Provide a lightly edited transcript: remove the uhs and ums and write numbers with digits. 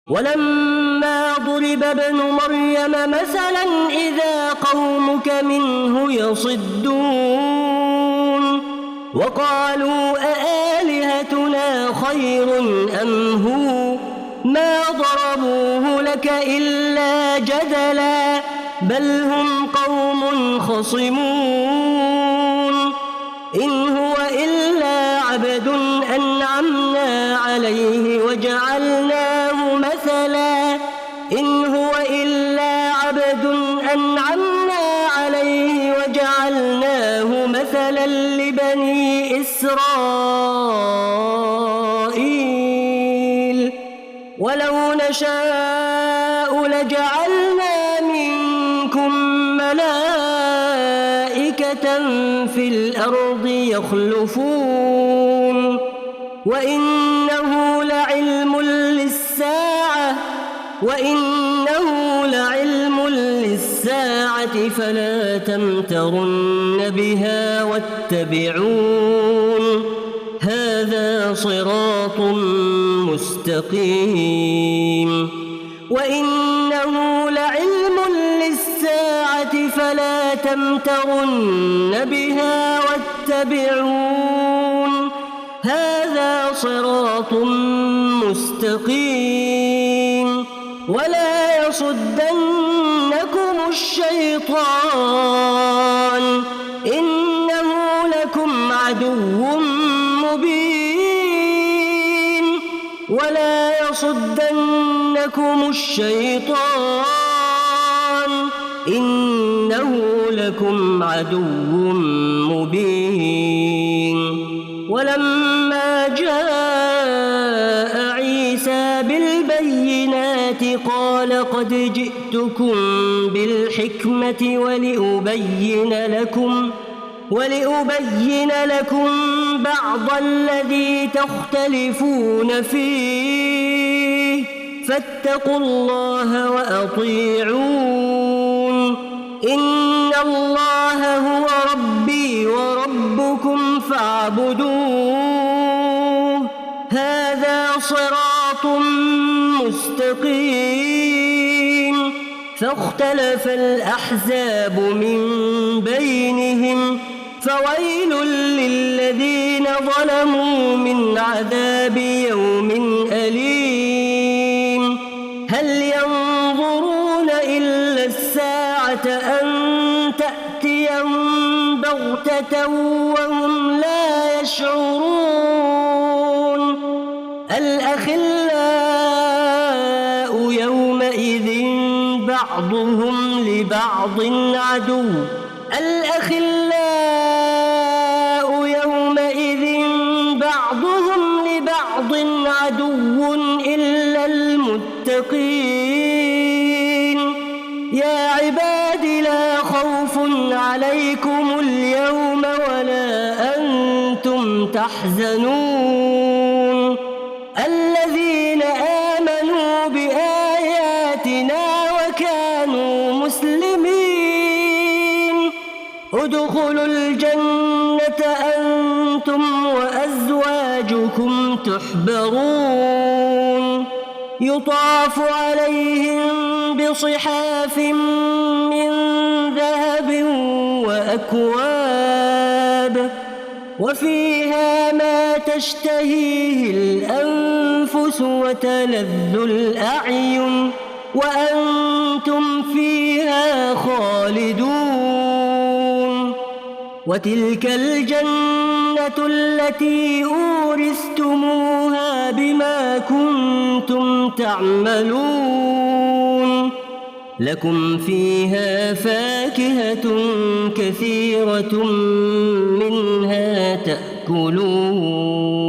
ولما ضرب ابن مريم مثلا إذا قومك منه يصدون وقالوا أآلهتنا خير أم هو ما ضربوه لك إلا جدلا بل هم قوم خصمون إن هو إلا عبد أنعمنا عليه وجعلناه مثلا إن هو إلا عبد أنعمنا عليه وجعلناه مثلا لبني إسرائيل ولو نشاء لجعلنا منكم ملائكة في الأرض يخلفون وإنه لعلم للساعة فلا تمترن بها واتبعون هذا صراط مستقيم وإنه لعلم للساعة فلا تمترن بها واتبعون هذا صراط مستقيم ولا يصدنكم الشيطان إنه لكم عدو مبين ولا يصدنكم الشيطان إنه لكم عدو مبين ولما جاء عيسى بالبينات قال قد جئتكم بالحكمة ولأبين لكم بعض الذي تختلفون فيه فاتقوا الله وأطيعون إن الله هو ربي وربكم فاعبدوه هذا صراط مستقيم فاختلف الأحزاب من بينهم فويل للذين ظلموا من عذاب يوم أليم هل ينظرون إلا الساعة أن تأتيهم بغتة وهم لا يشعرون الأخلاء يومئذ بعضهم لبعض عدو إلا المتقين يا عباد لا خوف عليكم اليوم ولا أنتم تحزنون الذين آمنوا بآياتنا وكانوا مسلمين ادخلوا الجنة أنتم وأزواجكم تحبرون يطاف عليهم بصحاف من ذهب وأكواب وفيها ما تشتهيه الأنفس وتلذ الأعين وأنتم فيها خالدون وتلك الجنة التي أورثتموها بما كنتم تعملون لكم فيها فاكهة كثيرة منها تأكلون